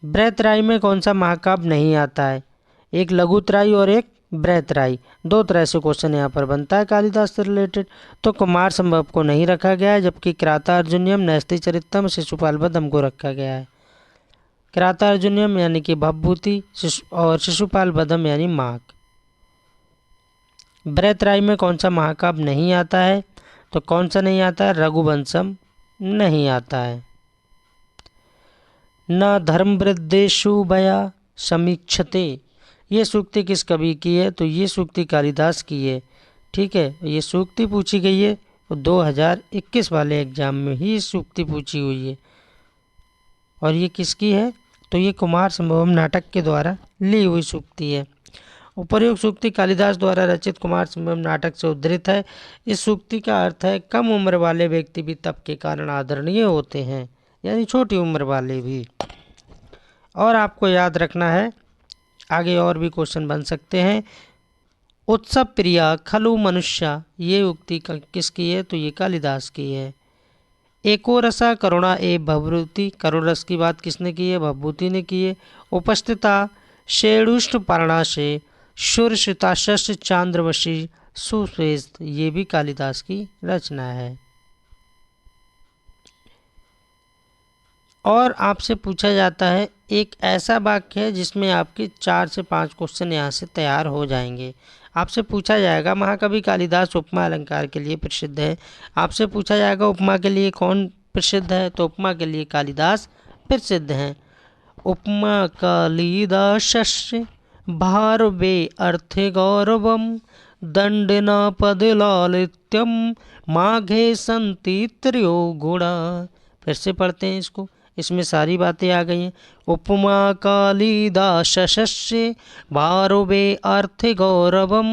बृहतराई में कौन सा महाकाव्य नहीं आता है? एक लघुतराई और एक बृहतराई। 2 तरह से क्वेश्चन यहाँ पर बनता है कालिदास से रिलेटेड। तो कुमार संभव को नहीं रखा गया है, जबकि किरातार्जुनीयम, न्यस्तिचरितम, शिशुपालवधम को रखा गया है। किरातार्जुनीयम यानी कि भवभूति और शिशुपालवधम यानी माघ। बृहतराई में कौन सा महाकाव्य नहीं आता है? तो कौन सा नहीं आता है? रघुवंशम नहीं आता है। न धर्मवृद्धेषु भया समीक्षते, ये सूक्ति किस कवि की है? तो ये सूक्ति कालिदास की है। ठीक है, ये सूक्ति पूछी गई है 2021 वाले एग्जाम में ही सूक्ति पूछी हुई है। और ये किसकी है? तो ये कुमार संभवम नाटक के द्वारा ली हुई सूक्ति है। उपर्युक्त सूक्ति कालिदास द्वारा रचित कुमार संभवम नाटक से उद्धृत है। इस सूक्ति का अर्थ है कम उम्र वाले व्यक्ति भी तप के कारण आदरणीय होते हैं, यानी छोटी उम्र वाले भी। और आपको याद रखना है, आगे और भी क्वेश्चन बन सकते हैं। उत्सव प्रिया खलु मनुष्य, ये उक्ति किसकी है? तो ये कालिदास की है। एको रसा करुणा ए भवभूति, करुण रस की बात किसने की है? भवभूति ने की है। उपस्थिता शेणुष्ट पर्णा से शूरश्रिताशस् चांद्रवशी सुश्रेष्ठ, ये भी कालिदास की रचना है। और आपसे पूछा जाता है एक ऐसा वाक्य है जिसमें आपके 4 से 5 क्वेश्चन यहाँ से तैयार हो जाएंगे। आपसे पूछा जाएगा महाकवि कालिदास उपमा अलंकार के लिए प्रसिद्ध है। आपसे पूछा जाएगा उपमा के लिए कौन प्रसिद्ध है? तो उपमा के लिए कालिदास प्रसिद्ध हैं। उपमा कालिदासस्य भारवे अर्थे गौरवम दंडिना पदलालित्यम माघे संति त्रयो गुणा। फिर से पढ़ते हैं इसको, इसमें सारी बातें आ गई हैं। उपमा कालिदासस्य भारवे अर्थे गौरवम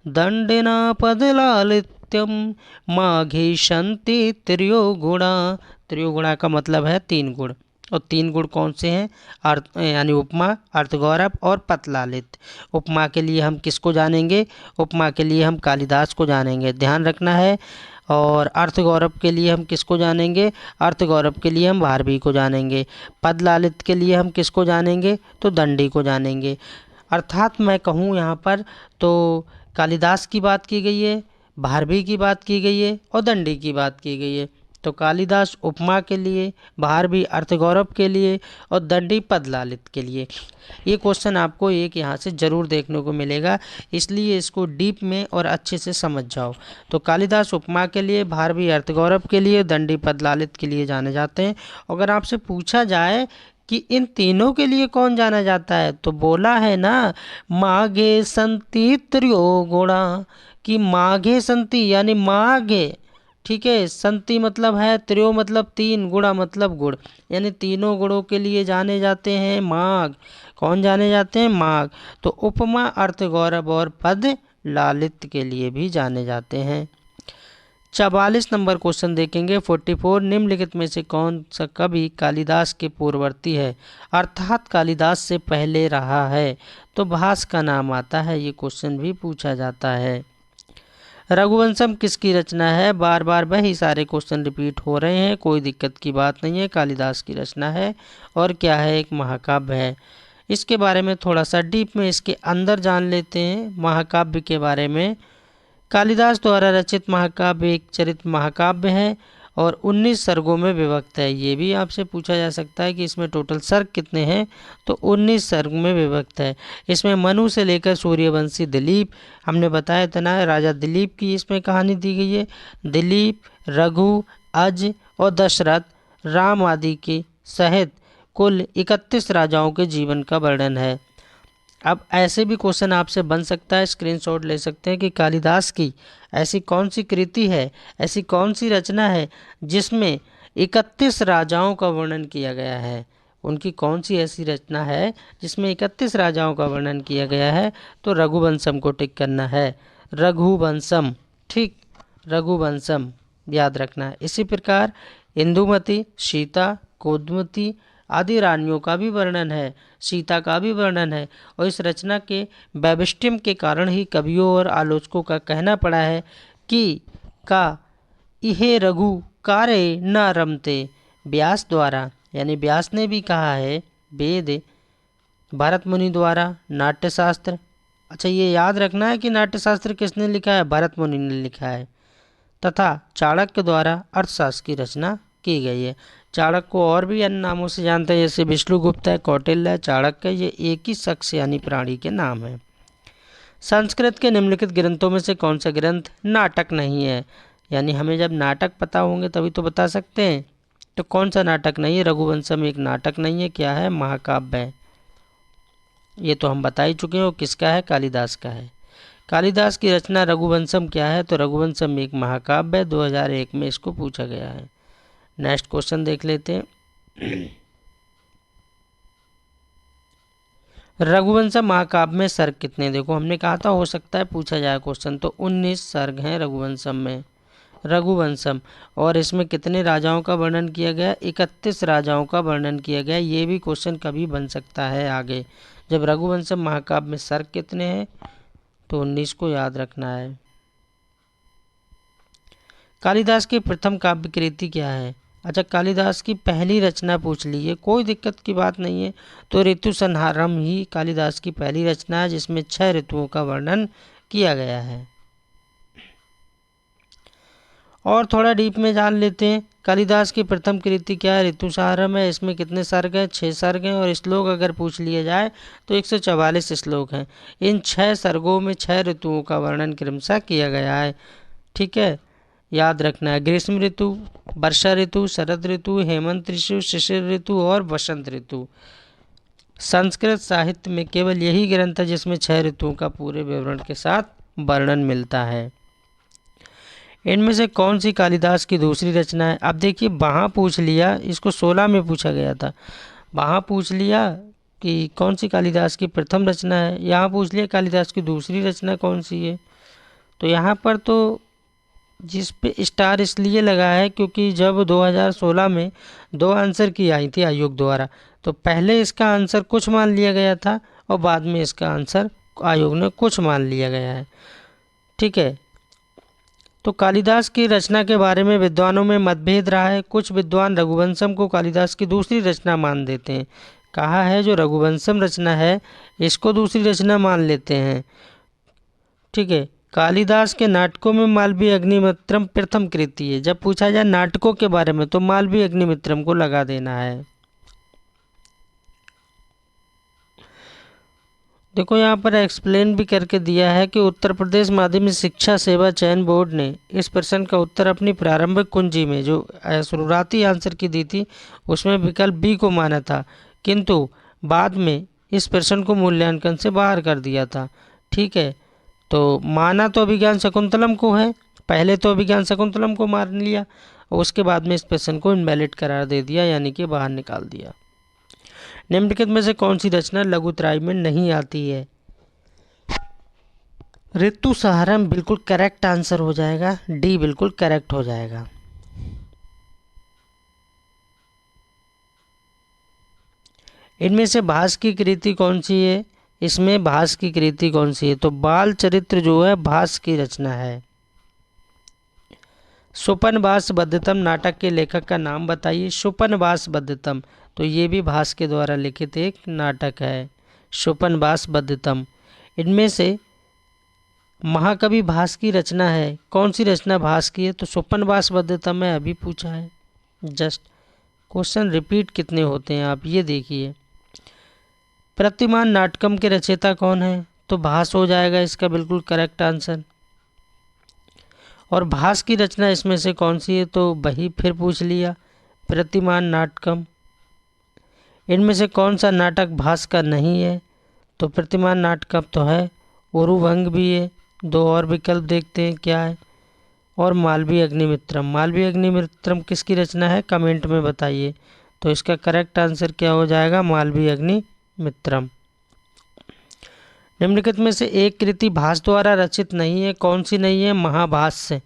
दंडिना पदलालित्यम माघे संति त्रयो गुणा। त्रयो गुणा का मतलब है 3 गुण। और 3 गुण कौन से हैं? अर्थ यानी उपमा, अर्थ गौरव और पदलालित। उपमा के लिए हम किसको जानेंगे? उपमा के लिए हम कालिदास को जानेंगे, ध्यान रखना है। और अर्थ गौरव के लिए हम किसको जानेंगे? अर्थ गौरव के लिए हम भारवी को जानेंगे। पद लालित के लिए हम किसको जानेंगे? तो दंडी को जानेंगे। अर्थात मैं कहूँ यहाँ पर तो कालिदास की बात की गई है, भारवी की बात की गई है और दंडी की बात की गई है। तो कालिदास उपमा के लिए, भारवी अर्थ गौरव के लिए और दंडी पद लालित के लिए। ये क्वेश्चन आपको एक यहाँ से ज़रूर देखने को मिलेगा, इसलिए इसको डीप में और अच्छे से समझ जाओ। तो कालिदास उपमा के लिए, भारवी अर्थ गौरव के लिए, दंडी पद लालित के लिए जाने जाते हैं। अगर आपसे पूछा जाए कि इन तीनों के लिए कौन जाना जाता है, तो बोला है ना माघे संति त्रयो गुणा, कि माघे संति यानी माघे, ठीक है, संति मतलब है, त्रयो मतलब 3, गुणा मतलब गुण, यानी तीनों गुणों के लिए जाने जाते हैं माघ। कौन जाने जाते हैं? माघ। तो उपमा, अर्थ गौरव और पद लालित के लिए भी जाने जाते हैं। 44 नंबर क्वेश्चन देखेंगे। 44 निम्नलिखित में से कौन सा कवि कालिदास के पूर्ववर्ती है, अर्थात कालिदास से पहले रहा है? तो भास का नाम आता है, ये क्वेश्चन भी पूछा जाता है। रघुवंशम किसकी रचना है? बार बार वही सारे क्वेश्चन रिपीट हो रहे हैं, कोई दिक्कत की बात नहीं है, कालिदास की रचना है। और क्या है? एक महाकाव्य है। इसके बारे में थोड़ा सा डीप में इसके अंदर जान लेते हैं महाकाव्य के बारे में। कालिदास द्वारा रचित महाकाव्य एक चरित महाकाव्य है और 19 सर्गों में विभक्त है। ये भी आपसे पूछा जा सकता है कि इसमें टोटल सर्ग कितने हैं, तो 19 सर्ग में विभक्त है। इसमें मनु से लेकर सूर्यवंशी दिलीप, हमने बताया इतना है, राजा दिलीप की इसमें कहानी दी गई है। दिलीप, रघु, अज और दशरथ, राम आदि के सहित कुल 31 राजाओं के जीवन का वर्णन है। अब ऐसे भी क्वेश्चन आपसे बन सकता है, स्क्रीनशॉट ले सकते हैं कि कालिदास की ऐसी कौन सी कृति है, ऐसी कौन सी रचना है जिसमें 31 राजाओं का वर्णन किया गया है। उनकी कौन सी ऐसी रचना है जिसमें 31 राजाओं का वर्णन किया गया है, तो रघुवंशम को टिक करना है। रघुवंशम, ठीक, रघुवंशम याद रखना है। इसी प्रकार इंदुमती, सीता, कौदमती आदि रानियों का भी वर्णन है, सीता का भी वर्णन है। और इस रचना के वैशिष्ट्य के कारण ही कवियों और आलोचकों का कहना पड़ा है कि का इहे रघु कारे न रमते। व्यास द्वारा, यानी व्यास ने भी कहा है, वेद, भरत मुनि द्वारा नाट्यशास्त्र, अच्छा ये याद रखना है कि नाट्यशास्त्र किसने लिखा है, भरत मुनि ने लिखा है, तथा चाणक्य द्वारा अर्थशास्त्र की रचना की गई है। चाणक्य को और भी अन्य नामों से जानते हैं, जैसे विष्णुगुप्त है, कौटिल्य है, चाणक्य, ये एक ही शख्स यानी प्राणी के नाम है। संस्कृत के निम्नलिखित ग्रंथों में से कौन सा ग्रंथ नाटक नहीं है, यानी हमें जब नाटक पता होंगे तभी तो बता सकते हैं। तो कौन सा नाटक नहीं है, रघुवंशम एक नाटक नहीं है, क्या है, महाकाव्य है। ये तो हम बता ही चुके हैं, वो किसका है, कालिदास का है। कालिदास की रचना रघुवंशम क्या है, तो रघुवंशम एक महाकाव्य है, 2001 में इसको पूछा गया है। नेक्स्ट क्वेश्चन देख लेते हैं। रघुवंशम महाकाव्य में सर्ग कितने, देखो हमने कहा था हो सकता है पूछा जाए क्वेश्चन, तो 19 सर्ग हैं रघुवंशम में, रघुवंशम। और इसमें कितने राजाओं का वर्णन किया गया, 31 राजाओं का वर्णन किया गया। ये भी क्वेश्चन कभी बन सकता है आगे, जब रघुवंशम महाकाव्य में सर्ग कितने हैं, तो 19 को याद रखना है। कालिदास की प्रथम काव्य कृति क्या है, अच्छा कालिदास की पहली रचना पूछ ली है, कोई दिक्कत की बात नहीं है। तो ऋतु संहारम ही कालिदास की पहली रचना है, जिसमें 6 ऋतुओं का वर्णन किया गया है। और थोड़ा डीप में जान लेते हैं, कालिदास की प्रथम कृति क्या है, ऋतु संहारम है। इसमें कितने सर्ग हैं, 6 सर्ग हैं। और श्लोक अगर पूछ लिया जाए तो 144 श्लोक हैं। इन 6 सर्गों में 6 ऋतुओं का वर्णन क्रमशः किया गया है, ठीक है, याद रखना है। ग्रीष्म ऋतु, वर्षा ऋतु, शरद ऋतु, हेमंत ऋतु, शिशिर ऋतु और वसंत ऋतु। संस्कृत साहित्य में केवल यही ग्रंथ है जिसमें 6 ऋतुओं का पूरे विवरण के साथ वर्णन मिलता है। इनमें से कौन सी कालिदास की दूसरी रचना है, अब देखिए वहाँ पूछ लिया, इसको 16 में पूछा गया था, वहाँ पूछ लिया कि कौन सी कालिदास की प्रथम रचना है, यहाँ पूछ लिया कालिदास की दूसरी रचना कौन सी है। तो यहाँ पर तो जिस पे स्टार इसलिए लगा है क्योंकि जब 2016 में 2 आंसर की आई थी आयोग द्वारा, तो पहले इसका आंसर कुछ मान लिया गया था और बाद में इसका आंसर आयोग ने कुछ मान लिया गया है, ठीक है। तो कालिदास की रचना के बारे में विद्वानों में मतभेद रहा है। कुछ विद्वान रघुवंशम को कालिदास की दूसरी रचना मान देते हैं, कहा है जो रघुवंशम रचना है इसको दूसरी रचना मान लेते हैं, ठीक है। कालिदास के नाटकों में मालवीय अग्निमित्रम प्रथम कृति है। जब पूछा जाए नाटकों के बारे में तो मालवीय अग्निमित्रम को लगा देना है। देखो यहाँ पर एक्सप्लेन भी करके दिया है कि उत्तर प्रदेश माध्यमिक शिक्षा सेवा चयन बोर्ड ने इस प्रश्न का उत्तर अपनी प्रारंभिक कुंजी में जो शुरुआती आंसर की दी थी उसमें विकल्प बी को माना था, किंतु बाद में इस प्रश्न को मूल्यांकन से बाहर कर दिया था, ठीक है। तो माना तो अभिज्ञान शकुंतलम को है, पहले तो अभिज्ञान शकुंतलम को मान लिया और उसके बाद में इस प्रश्न को इनवैलिड करार दे दिया, यानी कि बाहर निकाल दिया। निम्नलिखित में से कौन सी रचना लघुत्राय में नहीं आती है, ऋतु संहारम बिल्कुल करेक्ट आंसर हो जाएगा, डी बिल्कुल करेक्ट हो जाएगा। इनमें से भास की कृति कौन सी है, इसमें भास की कृति कौन सी है, तो बाल चरित्र जो है भास की रचना है। सुपनवास बद्धतम नाटक के लेखक का नाम बताइए। सुपनवास बद्धतम, तो ये भी भास के द्वारा लिखित एक नाटक है, सुपनवास बद्धतम। इनमें से महाकवि भास की रचना है। कौन सी रचना भास की है? तो स्वपनवास वध्यतम है, अभी पूछा है जस्ट। क्वेश्चन रिपीट कितने होते हैं आप ये देखिए। प्रतिमान नाटकम के रचयिता कौन है? तो भास हो जाएगा इसका बिल्कुल करेक्ट आंसर। और भास की रचना इसमें से कौन सी है? तो वही फिर पूछ लिया, प्रतिमान नाटकम। इनमें से कौन सा नाटक भास का नहीं है? तो प्रतिमान नाटकम तो है, उरुभंग भी है। दो और विकल्प देखते हैं क्या है। और मालवीय अग्निमित्रम। मालवीय अग्निमित्रम किसकी रचना है? कमेंट में बताइए। तो इसका करेक्ट आंसर क्या हो जाएगा? मालवीय अग्निमित्रम। निम्नलिखित में से एक कृति भास द्वारा रचित नहीं है। कौन सी नहीं है? महाभाष्य।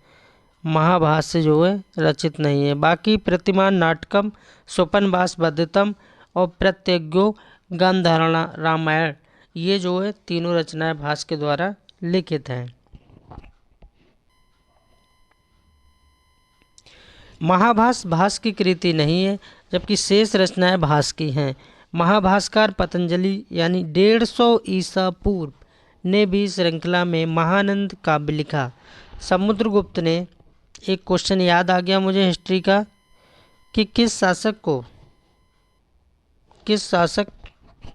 महाभाष्य जो है रचित नहीं है। बाकी प्रतिमान नाटकम, स्वपनवास वध्यतम और प्रत्यग्यो गांधारणा रामायण, ये जो है तीनों रचनाएं भास के द्वारा लिखित हैं। महाभास भास की कृति नहीं है, जबकि शेष रचनाएं भास की हैं। महाभास्कर पतंजलि यानी 150 ईसा पूर्व ने भी श्रृंखला में महानंद काव्य लिखा। समुद्रगुप्त ने, एक क्वेश्चन याद आ गया मुझे हिस्ट्री का, कि किस शासक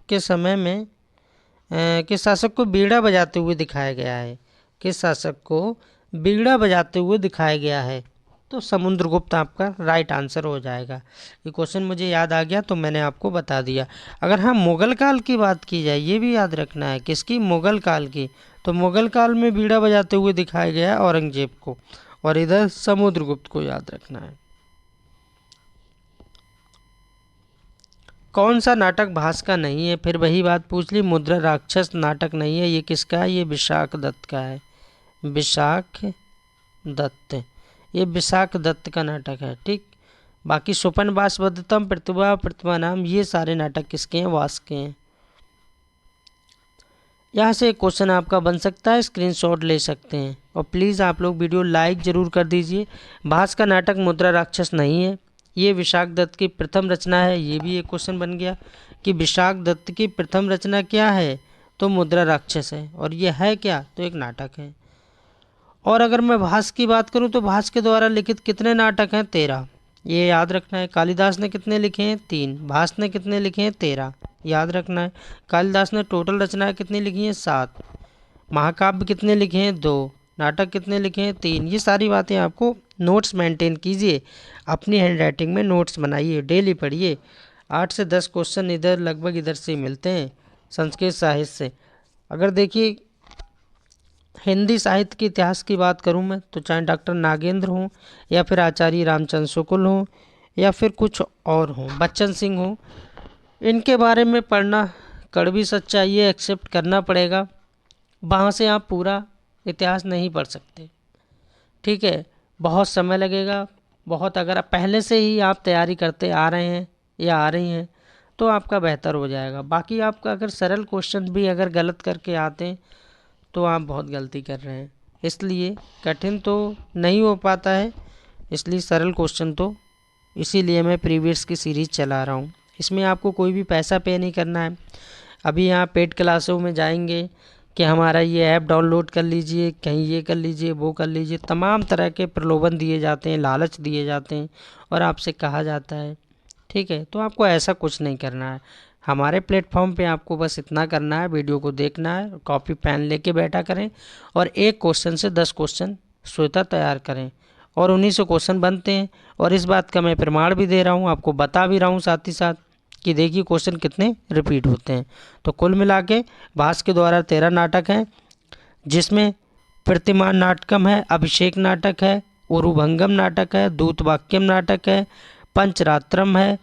के समय में किस शासक को बीड़ा बजाते हुए दिखाया गया है? किस शासक को बीड़ा बजाते हुए दिखाया गया है? तो समुद्रगुप्त आपका राइट आंसर हो जाएगा। ये क्वेश्चन मुझे याद आ गया तो मैंने आपको बता दिया। अगर हाँ मुगल काल की बात की जाए, ये भी याद रखना है, किसकी? मुगल काल की। तो मुगल काल में बीड़ा बजाते हुए दिखाया गया औरंगजेब को, और इधर समुद्रगुप्त को याद रखना है। कौन सा नाटक भास का नहीं है? फिर वही बात पूछ ली, मुद्रा राक्षस नाटक नहीं है। ये किसका है? ये विशाख दत्त का है। विशाख दत्त, ये विशाख दत्त का नाटक है। ठीक। बाकी स्वपनवास वध्यतम, प्रतिभा नाम, ये सारे नाटक किसके हैं? वास के हैं। यहाँ से एक क्वेश्चन आपका बन सकता है, स्क्रीनशॉट ले सकते हैं। और प्लीज़ आप लोग वीडियो लाइक ज़रूर कर दीजिए। भास का नाटक मुद्रा राक्षस नहीं है, ये विशाख दत्त की प्रथम रचना है। ये भी एक क्वेश्चन बन गया कि विशाख दत्त की प्रथम रचना क्या है? तो मुद्रा राक्षस है। और ये है क्या? तो एक नाटक है। और अगर मैं भास की बात करूं तो भास के द्वारा लिखित कितने नाटक हैं? 13। ये याद रखना है। कालिदास ने कितने लिखे हैं? 3। भास ने कितने लिखे हैं? 13। याद रखना है। कालिदास ने टोटल रचनाएं कितनी लिखी हैं? 7। महाकाव्य कितने लिखे हैं? 2। नाटक कितने लिखे हैं? 3। ये सारी बातें आपको नोट्स मेंटेन कीजिए, अपनी हैंड राइटिंग में नोट्स बनाइए, डेली पढ़िए। 8 से 10 क्वेश्चन इधर लगभग इधर से मिलते हैं संस्कृत साहित्य से। अगर देखिए हिंदी साहित्य के इतिहास की बात करूं मैं, तो चाहे डॉक्टर नागेंद्र हों या फिर आचार्य रामचंद्र शुक्ल हों या फिर कुछ और हों, बच्चन सिंह हों, इनके बारे में पढ़ना कड़वी सच्चाई है, एक्सेप्ट करना पड़ेगा। वहाँ से आप पूरा इतिहास नहीं पढ़ सकते। ठीक है, बहुत समय लगेगा, बहुत। अगर आप पहले से ही आप तैयारी करते आ रहे हैं या आ रही हैं तो आपका बेहतर हो जाएगा। बाकी आपका अगर सरल क्वेश्चन भी अगर गलत करके आते हैं तो आप बहुत गलती कर रहे हैं। इसलिए कठिन तो नहीं हो पाता है, इसलिए सरल क्वेश्चन तो इसीलिए मैं प्रीवियस की सीरीज़ चला रहा हूँ। इसमें आपको कोई भी पैसा पे नहीं करना है। अभी यहाँ पेड क्लासों में जाएंगे कि हमारा ये ऐप डाउनलोड कर लीजिए, कहीं ये कर लीजिए, वो कर लीजिए, तमाम तरह के प्रलोभन दिए जाते हैं, लालच दिए जाते हैं और आपसे कहा जाता है। ठीक है, तो आपको ऐसा कुछ नहीं करना है। हमारे प्लेटफॉर्म पे आपको बस इतना करना है, वीडियो को देखना है, कॉपी पेन लेके बैठा करें और एक क्वेश्चन से 10 क्वेश्चन स्वतः तैयार करें और उन्हीं से क्वेश्चन बनते हैं। और इस बात का मैं प्रमाण भी दे रहा हूँ, आपको बता भी रहा हूँ साथ ही साथ कि देखिए क्वेश्चन कितने रिपीट होते हैं। तो कुल मिला के भास के द्वारा 13 नाटक हैं, जिसमें प्रतिमान नाटकम है, अभिषेक नाटक है, उरुभंगम नाटक है, दूत वाक्यम नाटक है, पंचरात्रम है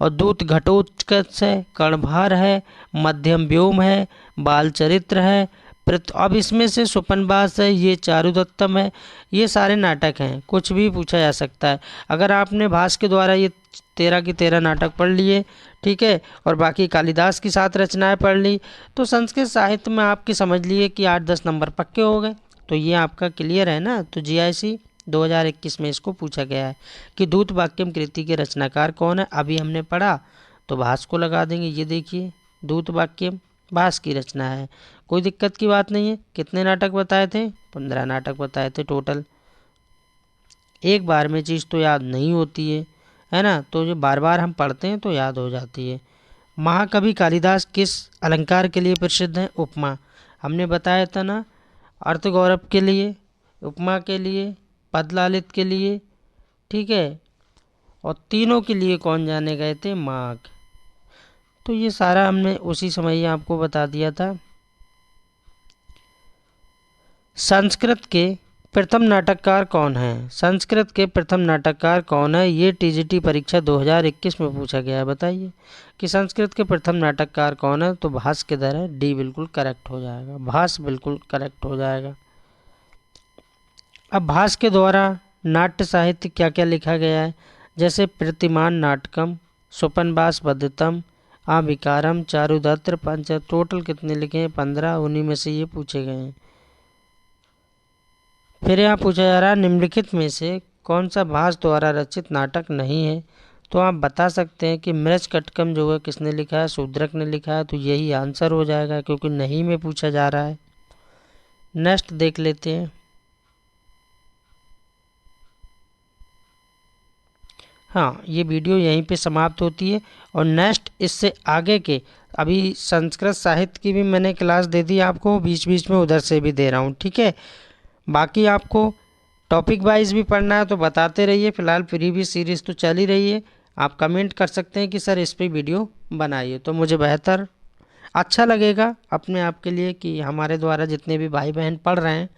और दूत घटोत्कच है, कर्णभार है, मध्यम व्योम है, बाल चरित्र है, अब इसमें से स्वपनवास है, ये चारुदत्तम है। ये सारे नाटक हैं, कुछ भी पूछा जा सकता है। अगर आपने भास के द्वारा ये 13 की 13 नाटक पढ़ लिए, ठीक है, और बाकी कालिदास की 7 रचनाएं पढ़ ली, तो संस्कृत साहित्य में आपकी समझ लिए कि 8-10 नंबर पक्के हो गए। तो ये आपका क्लियर है ना। तो GIC 2021 में इसको पूछा गया है कि दूत वाक्यम कृति के रचनाकार कौन है। अभी हमने पढ़ा तो भास को लगा देंगे। ये देखिए दूत वाक्यम भास की रचना है। कोई दिक्कत की बात नहीं है। कितने नाटक बताए थे? 15 नाटक बताए थे टोटल। एक बार में चीज़ तो याद नहीं होती है ना, तो जो बार बार हम पढ़ते हैं तो याद हो जाती है। महाकवि कालिदास किस अलंकार के लिए प्रसिद्ध हैं? उपमा। हमने बताया था ना, अर्थ गौरव के लिए, उपमा के लिए, पदलालित के लिए, ठीक है, और तीनों के लिए कौन जाने गए थे? माघ। तो ये सारा हमने उसी समय ही आपको बता दिया था। संस्कृत के प्रथम नाटककार कौन है? संस्कृत के प्रथम नाटककार कौन है? ये टीजीटी परीक्षा 2021 में पूछा गया है। बताइए कि संस्कृत के प्रथम नाटककार कौन है? तो भास किधर है? डी बिल्कुल करेक्ट हो जाएगा। भास बिल्कुल करेक्ट हो जाएगा। अब भास के द्वारा नाट्य साहित्य क्या क्या लिखा गया है? जैसे प्रतिमान नाटकम, सुपनवास वधतम, आविकारम, चारुदत्त, पंच। टोटल कितने लिखे हैं? 15। उन्हीं में से ये पूछे गए हैं। फिर यहाँ पूछा जा रहा है निम्नलिखित में से कौन सा भास द्वारा रचित नाटक नहीं है? तो आप बता सकते हैं कि मृच्छकटकम जो है किसने लिखा है? शूद्रक ने लिखा है। तो यही आंसर हो जाएगा, क्योंकि नहीं में पूछा जा रहा है। नेक्स्ट देख लेते हैं। हाँ, ये वीडियो यहीं पे समाप्त होती है और नेक्स्ट इससे आगे के, अभी संस्कृत साहित्य की भी मैंने क्लास दे दी आपको, बीच बीच में उधर से भी दे रहा हूँ, ठीक है। बाकी आपको टॉपिक वाइज भी पढ़ना है तो बताते रहिए। फ़िलहाल प्रीवियस सीरीज़ तो चल ही रही है। आप कमेंट कर सकते हैं कि सर इस पर वीडियो बनाइए, तो मुझे बेहतर अच्छा लगेगा अपने आप के लिए कि हमारे द्वारा जितने भी भाई बहन पढ़ रहे हैं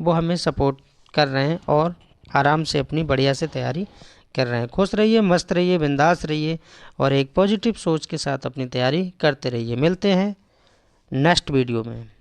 वो हमें सपोर्ट कर रहे हैं और आराम से अपनी बढ़िया से तैयारी कर रहे हैं। खुश रहिए, मस्त रहिए, बिंदास रहिए और एक पॉजिटिव सोच के साथ अपनी तैयारी करते रहिए। मिलते हैं नेक्स्ट वीडियो में।